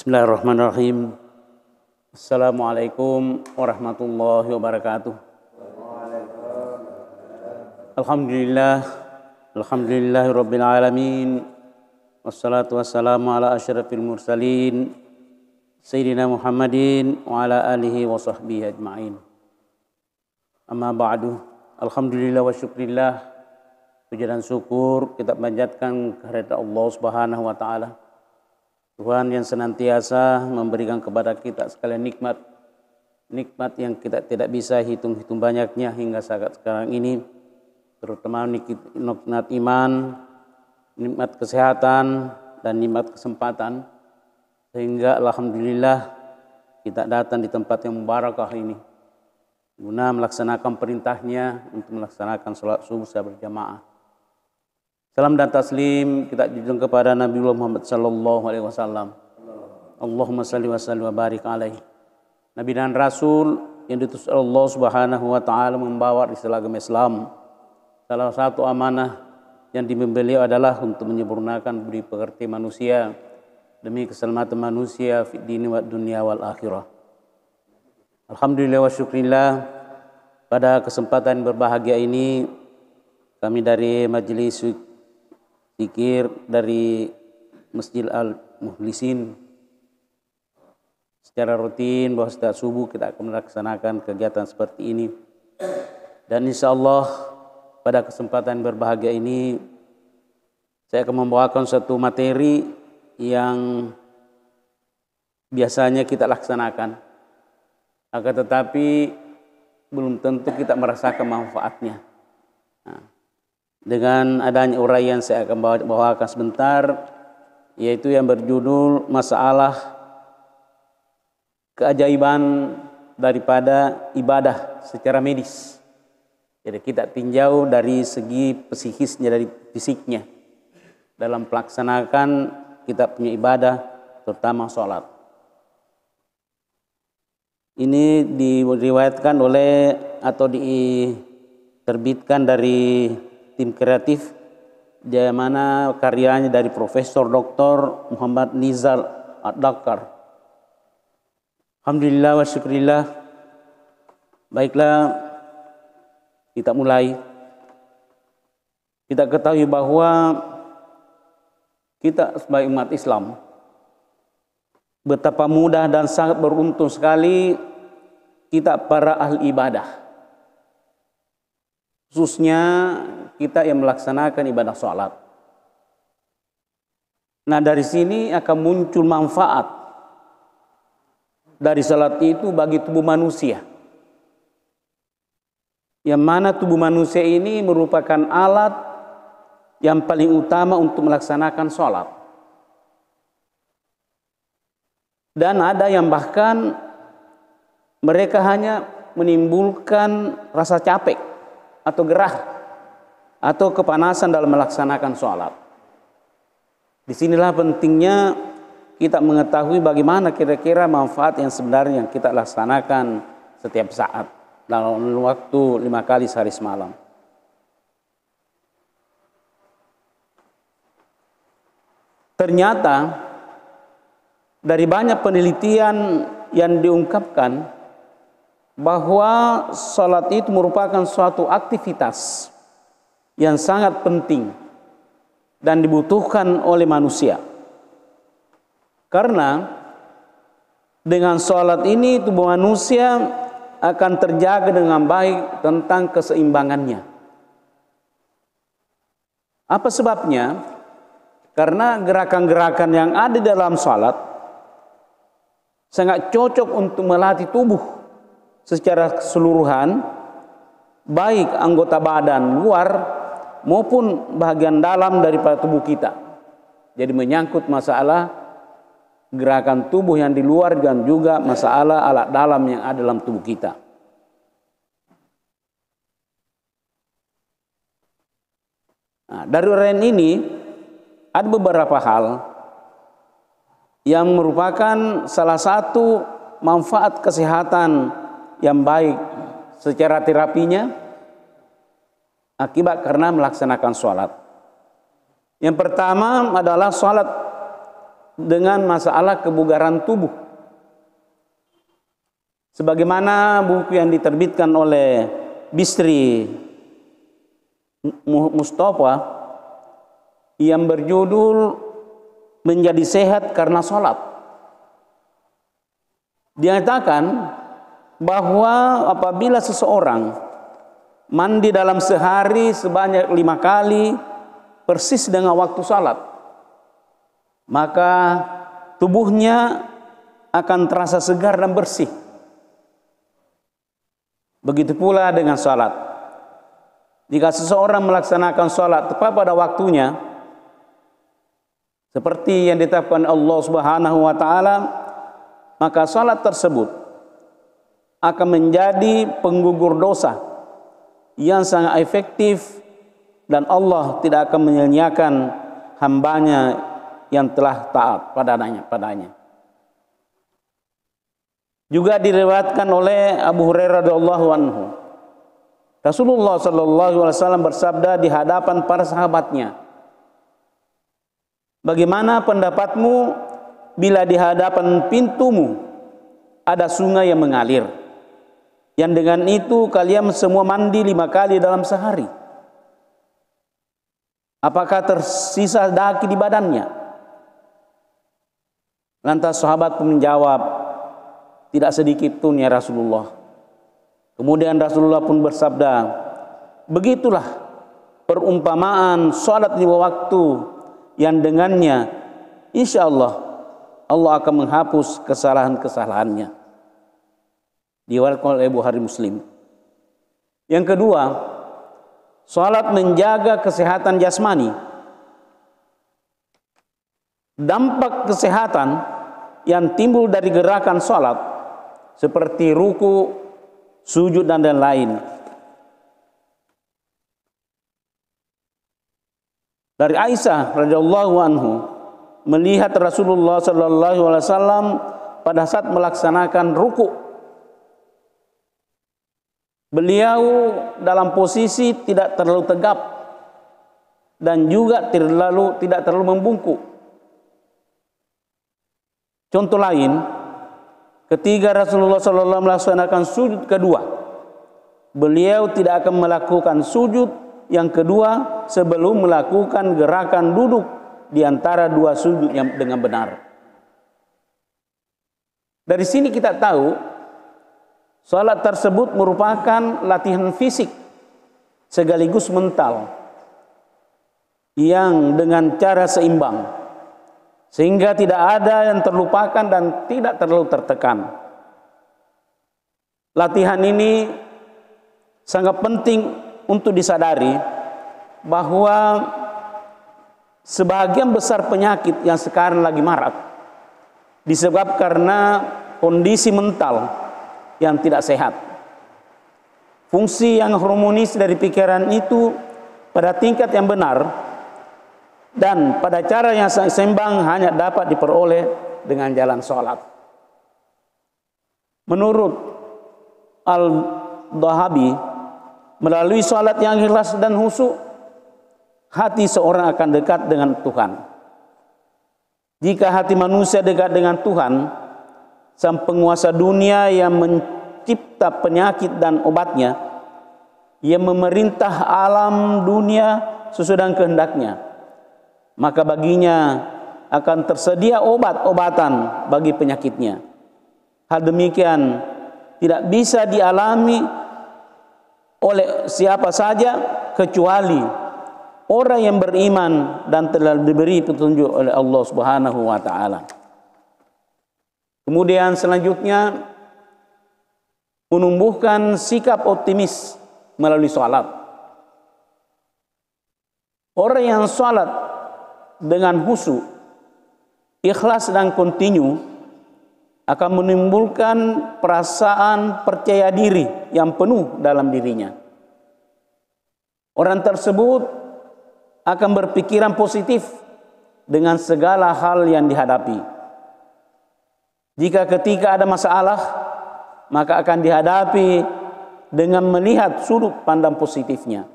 Bismillahirrahmanirrahim. Assalamualaikum warahmatullahi wabarakatuh. Alhamdulillahi rabbil alamin. Wassalatu wassalamu ala asyrafil mursalin Sayyidina Muhammadin wa ala alihi wa sahbihi ajma'in. Amma ba'du. Alhamdulillah wa syukrillah. Puji dan syukur kita panjatkan kehadirat Allah Subhanahu wa taala. Tuhan yang senantiasa memberikan kepada kita sekalian nikmat yang kita tidak bisa hitung banyaknya hingga saat sekarang ini, terutama nikmat iman, nikmat kesehatan, dan nikmat kesempatan, sehingga alhamdulillah kita datang di tempat yang mubarakah ini guna melaksanakan perintahnya untuk melaksanakan sholat subuh secara berjamaah. Salam dan taslim kita junjung kepada Nabi Muhammad sallallahu alaihi wasallam. Allahumma salli wa sallim wa barik alaihi. Nabi dan Rasul yang diutus Allah Subhanahu wa taala membawa risalah agama Islam. Salah satu amanah yang dimiliki beliau adalah untuk menyempurnakan budi pekerti manusia demi keselamatan manusia fi dini wa dunia wal akhirah. Alhamdulillah wa syukrillah, pada kesempatan berbahagia ini kami dari Majelis Zikir dari Masjid Al-Mukhlisin secara rutin bahwa setiap subuh kita akan melaksanakan kegiatan seperti ini, dan insya Allah pada kesempatan berbahagia ini saya akan membawakan satu materi yang biasanya kita laksanakan, akan tetapi belum tentu kita merasakan manfaatnya. Dengan adanya uraian saya akan bawakan sebentar, yaitu yang berjudul masalah keajaiban daripada ibadah secara medis. Jadi kita tinjau dari segi psikisnya, dari fisiknya dalam pelaksanakan kita punya ibadah, terutama sholat. Ini diriwayatkan oleh atau diterbitkan dari tim kreatif, di mana karyanya dari Profesor Dr. Muhammad Nizar Ad-Dakar. Alhamdulillah wa syukrillah. Baiklah, kita mulai. Kita ketahui bahwa kita sebagai umat Islam betapa mudah dan sangat beruntung sekali kita para ahli ibadah, khususnya kita yang melaksanakan ibadah sholat. Nah, dari sini akan muncul manfaat dari sholat itu bagi tubuh manusia, yang mana tubuh manusia ini merupakan alat yang paling utama untuk melaksanakan sholat. Dan ada yang bahkan mereka hanya menimbulkan rasa capek atau gerah atau kepanasan dalam melaksanakan sholat. Disinilah pentingnya kita mengetahui bagaimana kira-kira manfaat yang sebenarnya yang kita laksanakan setiap saat dalam waktu 5 kali sehari semalam. Ternyata dari banyak penelitian yang diungkapkan bahwa sholat itu merupakan suatu aktivitas yang sangat penting dan dibutuhkan oleh manusia. Karena dengan sholat ini tubuh manusia akan terjaga dengan baik tentang keseimbangannya. Apa sebabnya? Karena gerakan-gerakan yang ada di dalam sholat sangat cocok untuk melatih tubuh secara keseluruhan, baik anggota badan luar maupun bagian dalam daripada tubuh kita. Jadi menyangkut masalah gerakan tubuh yang di luar dan juga masalah alat dalam yang ada dalam tubuh kita. Nah, dari uraian ini ada beberapa hal yang merupakan salah satu manfaat kesehatan yang baik secara terapinya akibat karena melaksanakan sholat. Yang pertama adalah sholat dengan masalah kebugaran tubuh. Sebagaimana buku yang diterbitkan oleh Bisri Mustafa yang berjudul Menjadi Sehat Karena Sholat. Dinyatakan bahwa apabila seseorang mandi dalam sehari sebanyak 5 kali persis dengan waktu sholat, maka tubuhnya akan terasa segar dan bersih. Begitu pula dengan sholat. Jika seseorang melaksanakan sholat tepat pada waktunya, seperti yang ditetapkan Allah Subhanahu wa Ta'ala, maka sholat tersebut akan menjadi penggugur dosa yang sangat efektif, dan Allah tidak akan menyia-nyiakan hambanya yang telah taat padanya. Juga diriwayatkan oleh Abu Hurairah radhiyallahu anhu, Rasulullah sallallahu alaihi wasallam bersabda di hadapan para sahabatnya, "Bagaimana pendapatmu bila di hadapan pintumu ada sungai yang mengalir, yang dengan itu kalian semua mandi 5 kali dalam sehari? Apakah tersisa daki di badannya?" Lantas sahabat pun menjawab, "Tidak sedikit pun ya Rasulullah." Kemudian Rasulullah pun bersabda, "Begitulah perumpamaan salat 5 waktu yang dengannya insya Allah akan menghapus kesalahan-kesalahannya." Diriwayatkan oleh Bukhari Muslim. Yang kedua, salat menjaga kesehatan jasmani. Dampak kesehatan yang timbul dari gerakan salat seperti ruku, sujud dan lain-lain. Dari Aisyah radhiyallahu anhu melihat Rasulullah sallallahu alaihi wasallam pada saat melaksanakan ruku, beliau dalam posisi tidak terlalu tegap dan juga tidak terlalu membungkuk. Contoh lain, ketika Rasulullah SAW melaksanakan sujud kedua, beliau tidak akan melakukan sujud yang kedua sebelum melakukan gerakan duduk di antara 2 sujud yang dengan benar. Dari sini kita tahu salat tersebut merupakan latihan fisik sekaligus mental yang dengan cara seimbang, sehingga tidak ada yang terlupakan dan tidak terlalu tertekan. Latihan ini sangat penting untuk disadari bahwa sebagian besar penyakit yang sekarang lagi marak disebabkan karena kondisi mental yang tidak sehat. Fungsi yang harmonis dari pikiran itu pada tingkat yang benar dan pada cara yang seimbang hanya dapat diperoleh dengan jalan sholat. Menurut Al-Dhahabi, melalui sholat yang ikhlas dan khusyuk, hati seorang akan dekat dengan Tuhan. Jika hati manusia dekat dengan Tuhan, sang penguasa dunia yang mencipta penyakit dan obatnya, yang memerintah alam dunia sesuai dengan kehendaknya, maka baginya akan tersedia obat-obatan bagi penyakitnya. Hal demikian tidak bisa dialami oleh siapa saja kecuali orang yang beriman dan telah diberi petunjuk oleh Allah Subhanahu wa Ta'ala. Kemudian selanjutnya, menumbuhkan sikap optimis melalui salat. Orang yang salat dengan khusyuk, ikhlas dan kontinu akan menimbulkan perasaan percaya diri yang penuh dalam dirinya. Orang tersebut akan berpikiran positif dengan segala hal yang dihadapi. Jika ketika ada masalah, maka akan dihadapi dengan melihat sudut pandang positifnya,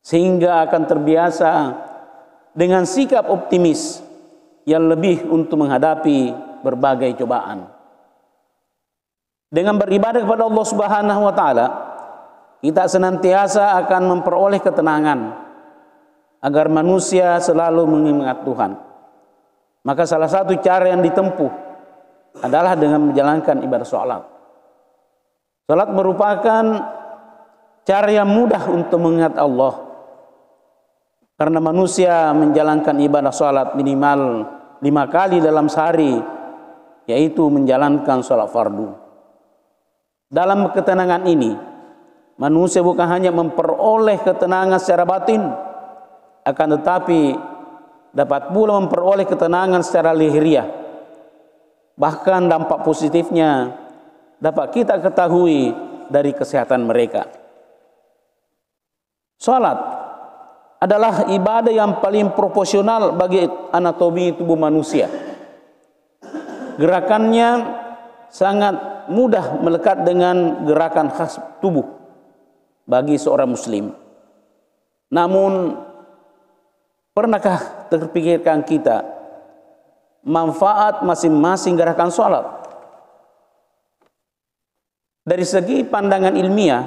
sehingga akan terbiasa dengan sikap optimis yang lebih untuk menghadapi berbagai cobaan. Dengan beribadah kepada Allah Subhanahu wa taala, kita senantiasa akan memperoleh ketenangan agar manusia selalu mengingat Tuhan. Maka salah satu cara yang ditempuh adalah dengan menjalankan ibadah salat. Salat merupakan cara yang mudah untuk mengingat Allah. Karena manusia menjalankan ibadah salat minimal 5 kali dalam sehari, yaitu menjalankan salat fardu. Dalam ketenangan ini, manusia bukan hanya memperoleh ketenangan secara batin, akan tetapi dapat pula memperoleh ketenangan secara lahiriah. Bahkan dampak positifnya dapat kita ketahui dari kesehatan mereka. Salat adalah ibadah yang paling proporsional bagi anatomi tubuh manusia. Gerakannya sangat mudah melekat dengan gerakan khas tubuh bagi seorang muslim. Namun, pernahkah terpikirkan kita manfaat masing-masing gerakan salat? Dari segi pandangan ilmiah,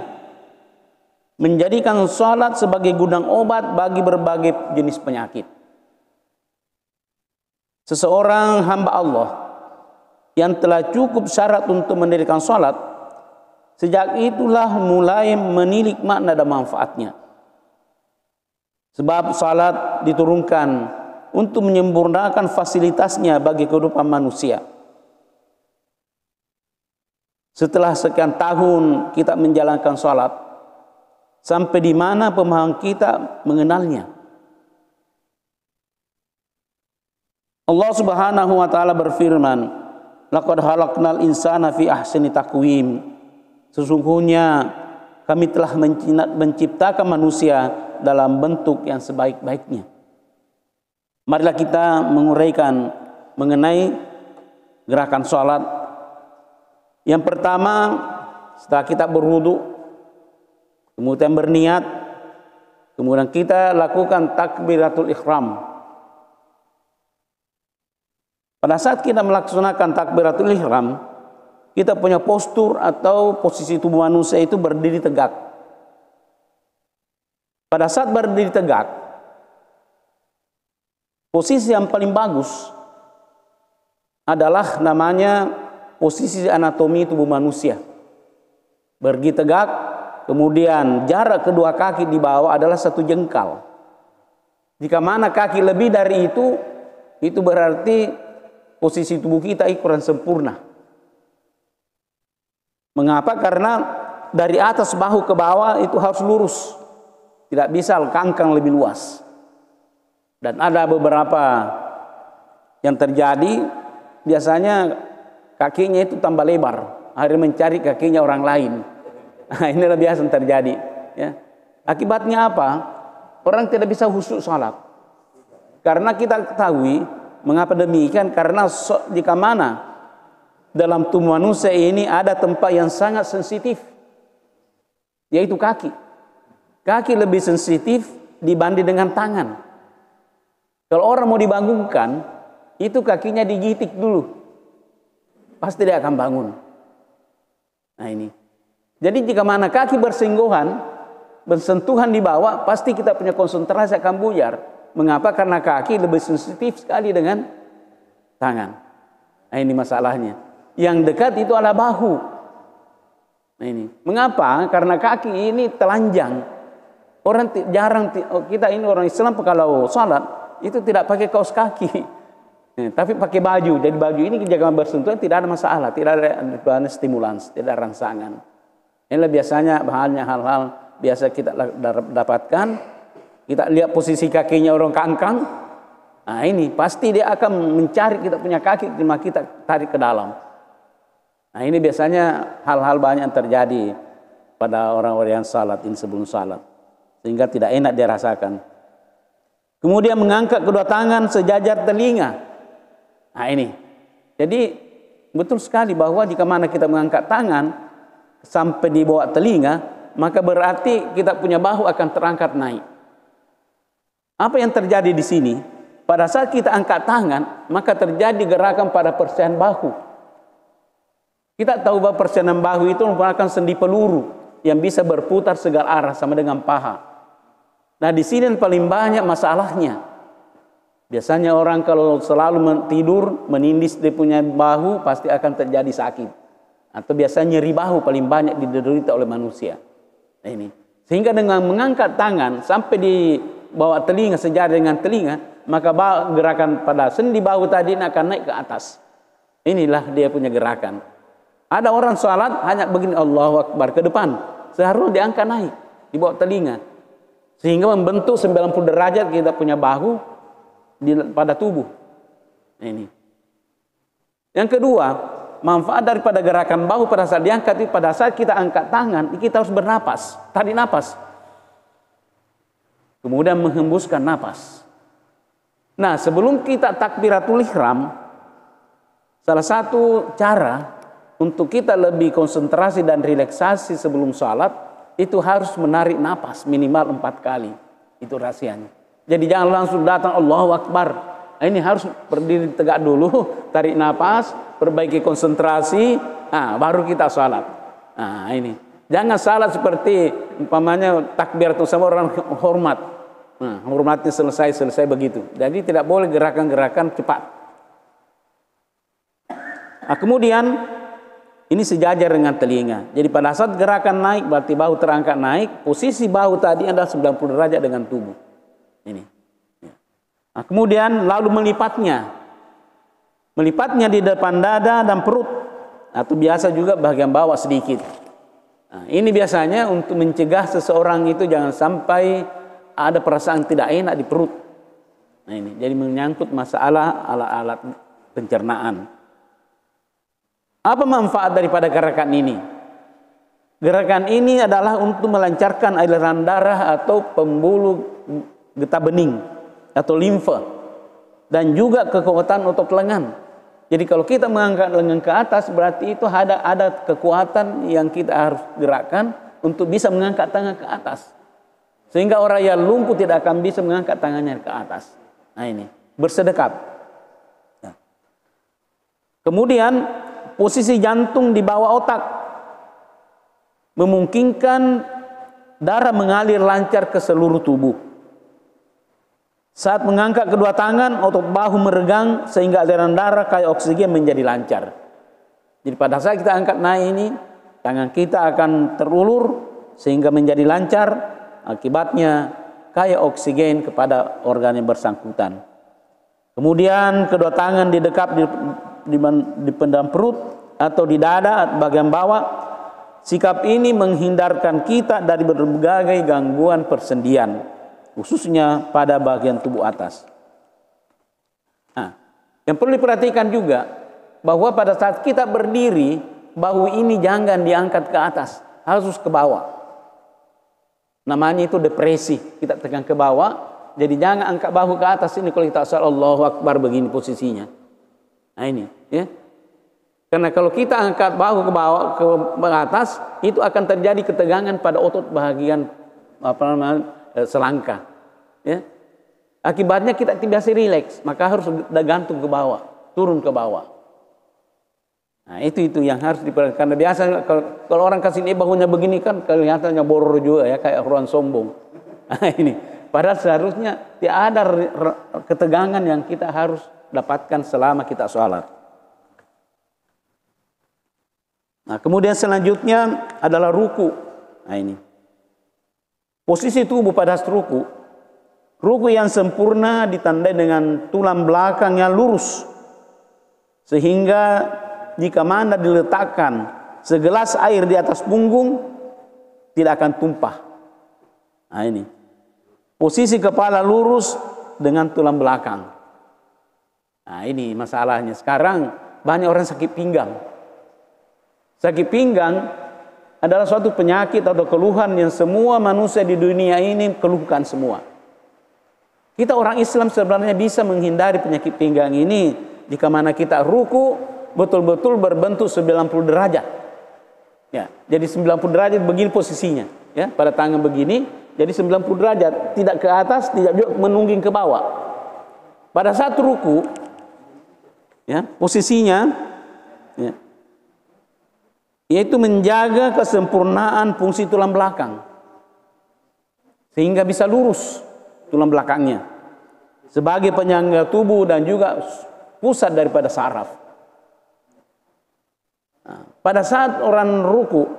menjadikan salat sebagai gudang obat bagi berbagai jenis penyakit. Seseorang hamba Allah yang telah cukup syarat untuk mendirikan salat, sejak itulah mulai menilik makna dan manfaatnya. Sebab salat diturunkan untuk menyempurnakan fasilitasnya bagi kehidupan manusia. Setelah sekian tahun kita menjalankan salat, sampai di mana pemahaman kita mengenalnya? Allah Subhanahu wa taala berfirman, "Laqad khalaqnal insana fi ahsani taqwim." Sesungguhnya kami telah menciptakan manusia dalam bentuk yang sebaik-baiknya. Marilah kita menguraikan mengenai gerakan salat. Yang pertama, setelah kita berwudu, kemudian berniat, kemudian kita lakukan takbiratul ihram. Pada saat kita melaksanakan takbiratul ihram, kita punya postur atau posisi tubuh manusia itu berdiri tegak. Pada saat berdiri tegak, posisi yang paling bagus adalah namanya posisi anatomi tubuh manusia. Berdiri tegak, kemudian jarak kedua kaki di bawah adalah 1 jengkal. Jika mana kaki lebih dari itu berarti posisi tubuh kita kurang sempurna. Mengapa? Karena dari atas bahu ke bawah itu harus lurus. Tidak bisa kangkang lebih luas. Dan ada beberapa yang terjadi, biasanya kakinya itu tambah lebar. Akhirnya mencari kakinya orang lain. Nah, inilah biasa yang terjadi. Ya. Akibatnya apa? Orang tidak bisa khusyuk salat. Karena kita ketahui, mengapa demikian? Karena jika mana dalam tubuh manusia ini ada tempat yang sangat sensitif, yaitu kaki. Kaki lebih sensitif dibanding dengan tangan. Kalau orang mau dibangunkan, itu kakinya digitik dulu, pasti dia akan bangun. Nah ini. Jadi jika mana kaki bersentuhan di bawah, pasti kita punya konsentrasi akan buyar. Mengapa? Karena kaki lebih sensitif sekali dengan tangan. Nah ini masalahnya. Yang dekat itu adalah bahu. Nah ini. Mengapa? Karena kaki ini telanjang. Orang jarang, kita ini orang Islam kalau salat itu tidak pakai kaos kaki, tapi pakai baju. Jadi baju ini jika bersentuhan tidak ada masalah, tidak ada stimulans, tidak ada rangsangan. Inilah biasanya bahannya hal-hal biasa kita dapatkan. Kita lihat posisi kakinya orang kangkang. Nah ini pasti dia akan mencari kita punya kaki, cuma kita tarik ke dalam. Nah ini biasanya hal-hal banyak yang terjadi pada orang-orang yang salat ini sebelum salat, sehingga tidak enak dirasakan. Kemudian mengangkat kedua tangan sejajar telinga. Nah ini, jadi betul sekali bahwa jika mana kita mengangkat tangan sampai di bawah telinga, maka berarti kita punya bahu akan terangkat naik. Apa yang terjadi di sini? pada saat kita angkat tangan, maka terjadi gerakan pada persiapan bahu. Kita tahu bahwa persiapan bahu itu merupakan sendi peluru yang bisa berputar segala arah sama dengan paha. Nah, di sini yang paling banyak masalahnya. Biasanya orang kalau selalu tidur menindis dia punya bahu pasti akan terjadi sakit. Atau biasanya nyeri bahu paling banyak diderita oleh manusia. Nah, ini. Sehingga dengan mengangkat tangan sampai di bawah telinga, sejajar dengan telinga, maka gerakan pada sendi bahu tadi akan naik ke atas. Inilah dia punya gerakan. Ada orang sholat hanya begini, Allahu Akbar ke depan, seharusnya diangkat naik di bawah telinga, sehingga membentuk 90 derajat kita punya bahu pada tubuh. Ini. Yang kedua, manfaat daripada gerakan bahu pada saat diangkat itu, pada saat kita angkat tangan kita harus bernapas, tarik napas, kemudian menghembuskan napas. Nah, sebelum kita takbiratul ihram, salah satu cara untuk kita lebih konsentrasi dan relaksasi sebelum salat itu harus menarik napas minimal 4 kali. Itu rahasianya. Jadi jangan langsung datang Allahu Akbar. Nah, ini harus berdiri tegak dulu, tarik napas, perbaiki konsentrasi, baru kita salat. Nah, ini. Jangan salat seperti umpamanya takbiratul sama orang hormat. Nah, hormatnya selesai begitu. Jadi tidak boleh gerakan-gerakan cepat. Nah, kemudian ini sejajar dengan telinga. Jadi pada saat gerakan naik berarti bahu terangkat naik, posisi bahu tadi adalah 90 derajat dengan tubuh. Ini. Nah, kemudian lalu melipatnya. Melipatnya di depan dada dan perut, atau biasa juga bagian bawah sedikit. Nah, ini biasanya untuk mencegah seseorang itu jangan sampai ada perasaan tidak enak di perut. Nah, ini jadi menyangkut masalah alat-alat pencernaan. Apa manfaat daripada gerakan ini? Gerakan ini adalah untuk melancarkan aliran darah atau pembuluh getah bening atau limfa, dan juga kekuatan otot lengan. Jadi kalau kita mengangkat lengan ke atas berarti itu ada kekuatan yang kita harus gerakkan untuk bisa mengangkat tangan ke atas. Sehingga orang yang lumpuh tidak akan bisa mengangkat tangannya ke atas. Nah, ini bersedekap. Nah. Kemudian posisi jantung di bawah otak memungkinkan darah mengalir lancar ke seluruh tubuh. Saat mengangkat kedua tangan, otot bahu meregang sehingga aliran darah kayak oksigen menjadi lancar. Jadi pada saat kita angkat naik ini, tangan kita akan terulur sehingga menjadi lancar. Akibatnya kayak oksigen kepada organ yang bersangkutan. Kemudian kedua tangan didekap di pendam perut atau di dada bagian bawah. Sikap ini menghindarkan kita dari berbagai gangguan persendian, khususnya pada bagian tubuh atas. Nah, yang perlu diperhatikan juga bahwa pada saat kita berdiri, bahu ini jangan diangkat ke atas, harus ke bawah. Namanya itu depresi, kita tekan ke bawah. Jadi jangan angkat bahu ke atas ini kalau kita asal Allahu Akbar begini posisinya. Nah, ini, ya. Karena kalau kita angkat bahu ke bawah ke atas, itu akan terjadi ketegangan pada otot bagian selangkah. Ya. Akibatnya kita tidak bisa rileks, maka harus gantung ke bawah, turun ke bawah. Nah, itu yang harus diperhatikan. Karena biasa kalau orang kasih ini bahunya begini kan kelihatannya boror juga ya, kayak orang sombong. Nah, ini padahal seharusnya tidak ada ketegangan yang kita harus dapatkan selama kita sholat. Nah, kemudian selanjutnya adalah ruku. Nah, ini posisi tubuh pada ruku. Ruku yang sempurna ditandai dengan tulang belakang yang lurus, sehingga jika mana diletakkan segelas air di atas punggung tidak akan tumpah. Nah, ini posisi kepala lurus dengan tulang belakang. Nah, ini masalahnya sekarang banyak orang sakit pinggang. Sakit pinggang adalah suatu penyakit atau keluhan yang semua manusia di dunia ini keluhkan semua. Kita orang Islam sebenarnya bisa menghindari penyakit pinggang ini jika mana kita ruku betul-betul berbentuk 90 derajat. Ya, jadi 90 derajat begini posisinya, ya, pada tangan begini, jadi 90 derajat, tidak ke atas, tidak juga menungging ke bawah. pada saat ruku, ya, posisinya, ya, yaitu menjaga kesempurnaan fungsi tulang belakang sehingga bisa lurus tulang belakangnya sebagai penyangga tubuh dan juga pusat daripada saraf. Nah, pada saat orang ruku,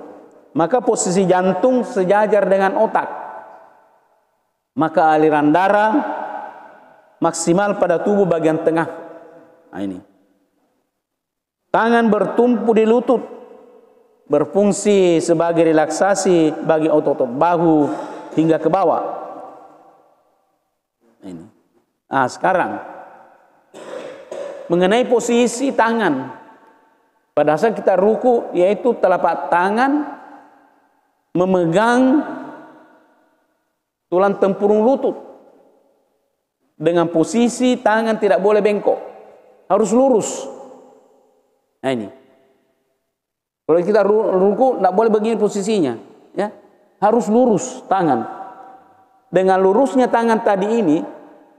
maka posisi jantung sejajar dengan otak, maka aliran darah maksimal pada tubuh bagian tengah. Nah, ini tangan bertumpu di lutut, berfungsi sebagai relaksasi bagi otot-otot bahu hingga ke bawah. Ini. Nah, sekarang mengenai posisi tangan pada saat kita ruku, yaitu telapak tangan memegang tulang tempurung lutut dengan posisi tangan tidak boleh bengkok, harus lurus. Nah, ini kalau kita ruku tidak boleh begini posisinya, ya, harus lurus tangan. Dengan lurusnya tangan tadi ini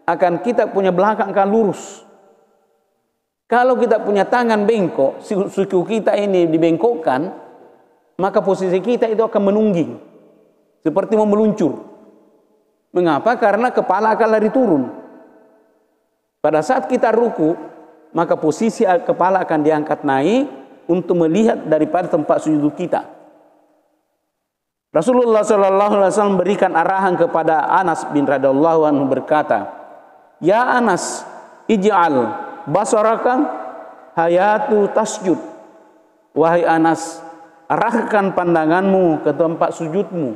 akan kita punya belakang akan lurus. Kalau kita punya tangan bengkok, siku kita ini dibengkokkan, maka posisi kita itu akan menungging, seperti mau meluncur. Mengapa? Karena kepala akan lari turun. Pada saat kita ruku, maka posisi kepala akan diangkat naik untuk melihat daripada tempat sujud kita. Rasulullah SAW berikan arahan kepada Anas bin radhiyallahu anhu berkata, "Ya Anas, ij'al basaraka hayatu tasjud." Wahai Anas, arahkan pandanganmu ke tempat sujudmu.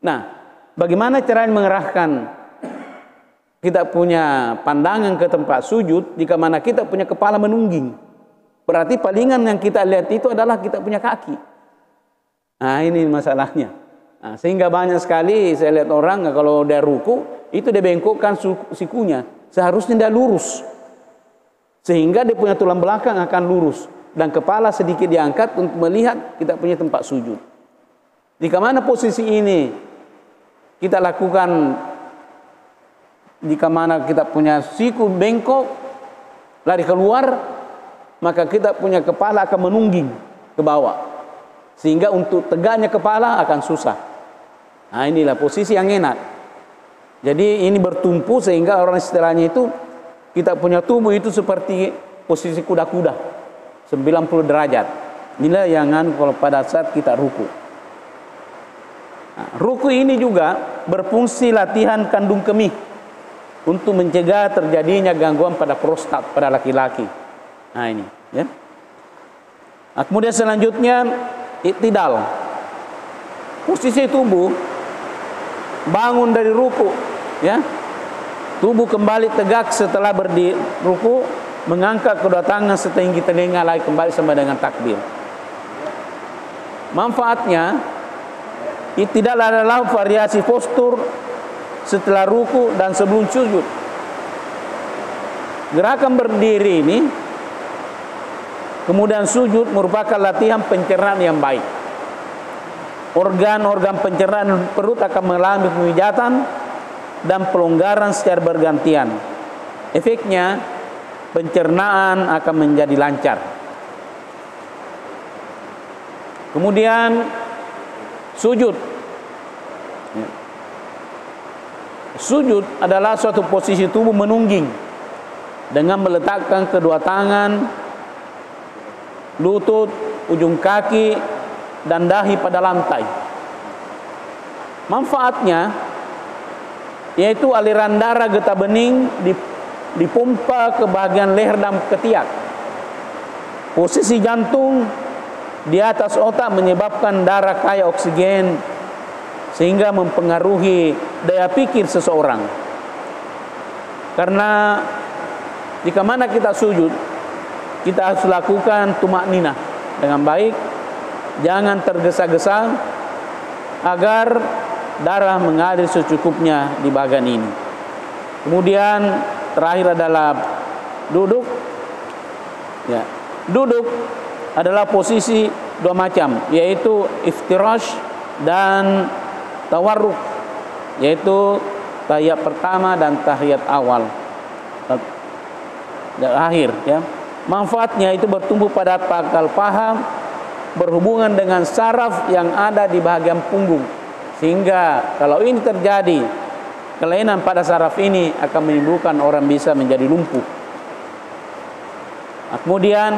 Nah, bagaimana cara mengerahkan kita punya pandangan ke tempat sujud jika mana kita punya kepala menungging? Berarti palingan yang kita lihat itu adalah kita punya kaki. Nah, ini masalahnya. Nah, sehingga banyak sekali saya lihat orang kalau dia ruku itu dia bengkokkan sikunya. Seharusnya dia lurus, sehingga dia punya tulang belakang akan lurus dan kepala sedikit diangkat untuk melihat kita punya tempat sujud. Jika mana posisi ini kita lakukan, jika mana kita punya siku bengkok lari keluar, maka kita punya kepala akan menungging ke bawah, sehingga untuk tegaknya kepala akan susah. Nah, inilah posisi yang enak. Jadi ini bertumpu sehingga orang istilahnya itu kita punya tubuh itu seperti posisi kuda-kuda 90 derajat. Inilah yang kalau pada saat kita ruku. Nah, ruku ini juga berfungsi latihan kandung kemih untuk mencegah terjadinya gangguan pada prostat pada laki-laki. Nah, ini, ya. Nah, kemudian selanjutnya iktidal. Posisi tubuh bangun dari ruku, ya. Tubuh kembali tegak setelah berdiri ruku, mengangkat kedua tangan setinggi telinga lagi kembali sama dengan takbir. Manfaatnya iktidal adalah variasi postur setelah ruku dan sebelum sujud. Gerakan berdiri ini kemudian sujud merupakan latihan pencernaan yang baik. Organ-organ pencernaan perut akan mengalami pemijatan dan pelonggaran secara bergantian. Efeknya pencernaan akan menjadi lancar. Kemudian sujud. Sujud adalah suatu posisi tubuh menungging dengan meletakkan kedua tangan, lutut, ujung kaki, dan dahi pada lantai. Manfaatnya yaitu aliran darah getah bening dipompa ke bagian leher dan ketiak. Posisi jantung di atas otak menyebabkan darah kaya oksigen sehingga mempengaruhi daya pikir seseorang. Karena jika mana kita sujud, kita harus lakukan tumakninah dengan baik, jangan tergesa-gesa agar darah mengalir secukupnya di bagian ini. Kemudian terakhir adalah duduk. Ya, duduk adalah posisi dua macam, yaitu iftirash dan tawarruk, yaitu tahiyat pertama dan tahiyat awal. akhir ya. Manfaatnya itu bertumbuh pada akal paham, berhubungan dengan saraf yang ada di bagian punggung, sehingga kalau ini terjadi kelainan pada saraf ini akan menimbulkan orang bisa menjadi lumpuh. Kemudian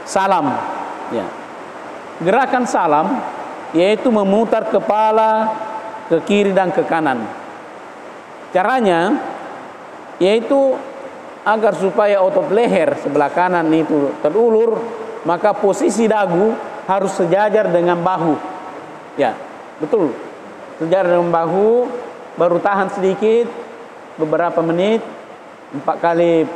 salam ya. Gerakan salam yaitu memutar kepala ke kiri dan ke kanan. Caranya yaitu agar supaya otot leher sebelah kanan itu terulur, maka posisi dagu harus sejajar dengan bahu. Ya, betul. Sejajar dengan bahu, baru tahan sedikit beberapa menit, 4 kali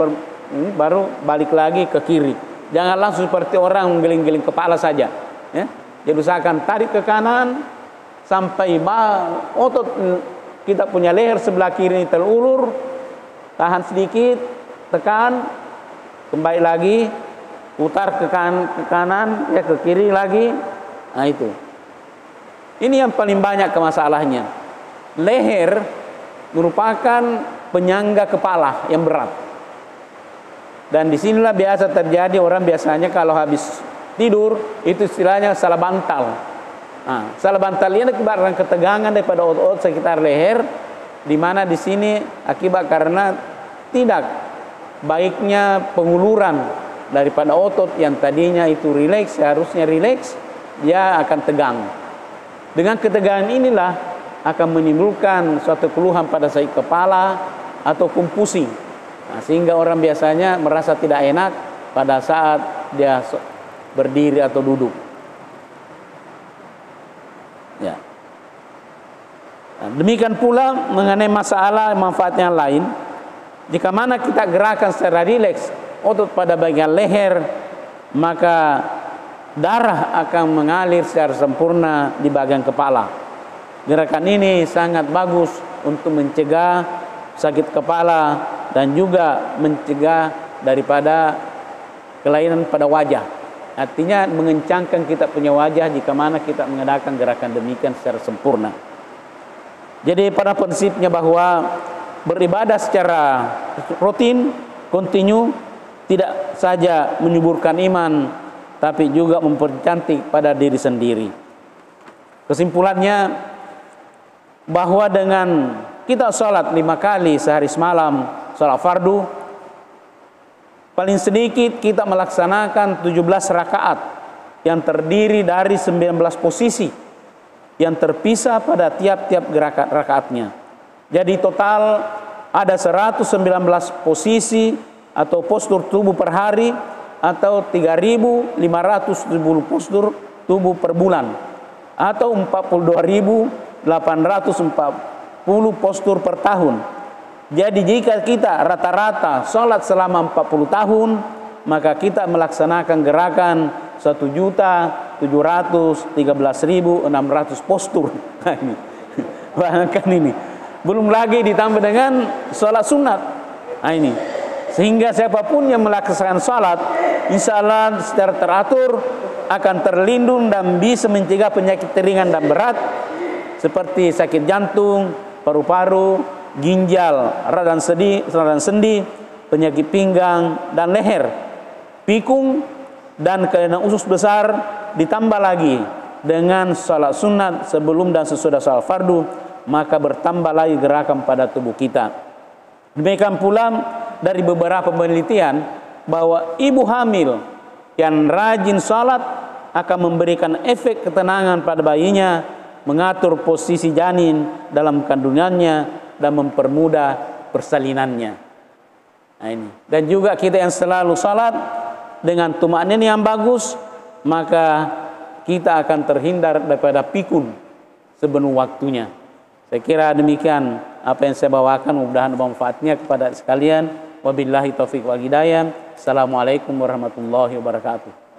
baru balik lagi ke kiri. Jangan langsung seperti orang menggeling-geling kepala saja, ya. Jadi usahakan tarik ke kanan sampai otot kita punya leher sebelah kiri ini terulur, tahan sedikit, tekan, kembali lagi, putar ke kanan, ya ke kiri lagi. Nah itu. Ini yang paling banyak masalahnya. Leher merupakan penyangga kepala yang berat. Dan disinilah biasa terjadi orang biasanya kalau habis tidur itu istilahnya salah bantal. Nah, salah bantal ini akibat ketegangan daripada otot-otot sekitar leher, di mana di sini akibat karena tidak baiknya penguluran daripada otot yang tadinya itu rileks, seharusnya rileks, dia akan tegang. Dengan ketegangan inilah akan menimbulkan suatu keluhan pada sakit kepala ataupun pusing. Nah, sehingga orang biasanya merasa tidak enak pada saat dia berdiri atau duduk. Ya. Nah, demikian pula mengenai masalah manfaatnya lain. Jika mana kita gerakan secara rileks otot pada bagian leher, maka darah akan mengalir secara sempurna di bagian kepala. Gerakan ini sangat bagus untuk mencegah sakit kepala dan juga mencegah daripada kelainan pada wajah. Artinya mengencangkan kita punya wajah jika mana kita mengadakan gerakan demikian secara sempurna. Jadi pada prinsipnya bahwa beribadah secara rutin, kontinu, tidak saja menyuburkan iman, tapi juga mempercantik pada diri sendiri. Kesimpulannya, bahwa dengan kita sholat 5 kali sehari semalam, sholat fardu, paling sedikit kita melaksanakan 17 rakaat yang terdiri dari 19 posisi yang terpisah pada tiap-tiap rakaatnya. Jadi total ada 119 posisi atau postur tubuh per hari, atau 3.570 postur tubuh per bulan, atau 42.840 postur per tahun. Jadi jika kita rata-rata sholat selama 40 tahun, maka kita melaksanakan gerakan 1.713.600 postur. Nah, ini bayangkan ini. Belum lagi ditambah dengan sholat sunat. Nah ini, sehingga siapapun yang melaksanakan sholat, insya Allah secara teratur akan terlindung dan bisa mencegah penyakit ringan dan berat seperti sakit jantung, paru-paru, ginjal, radang sendi, penyakit pinggang dan leher, pikun dan kelainan usus besar. Ditambah lagi dengan sholat sunat sebelum dan sesudah sholat fardu, maka bertambah lagi gerakan pada tubuh kita. Demikian pula dari beberapa penelitian bahwa ibu hamil yang rajin sholat akan memberikan efek ketenangan pada bayinya, mengatur posisi janin dalam kandungannya, dan mempermudah persalinannya. Nah ini. Dan juga kita yang selalu sholat dengan tumakninah yang bagus, maka kita akan terhindar daripada pikun sebelum waktunya. Saya kira demikian apa yang saya bawakan, mudah-mudahan bermanfaatnya kepada sekalian. Wabillahi taufiq wal hidayah. Assalamualaikum warahmatullahi wabarakatuh.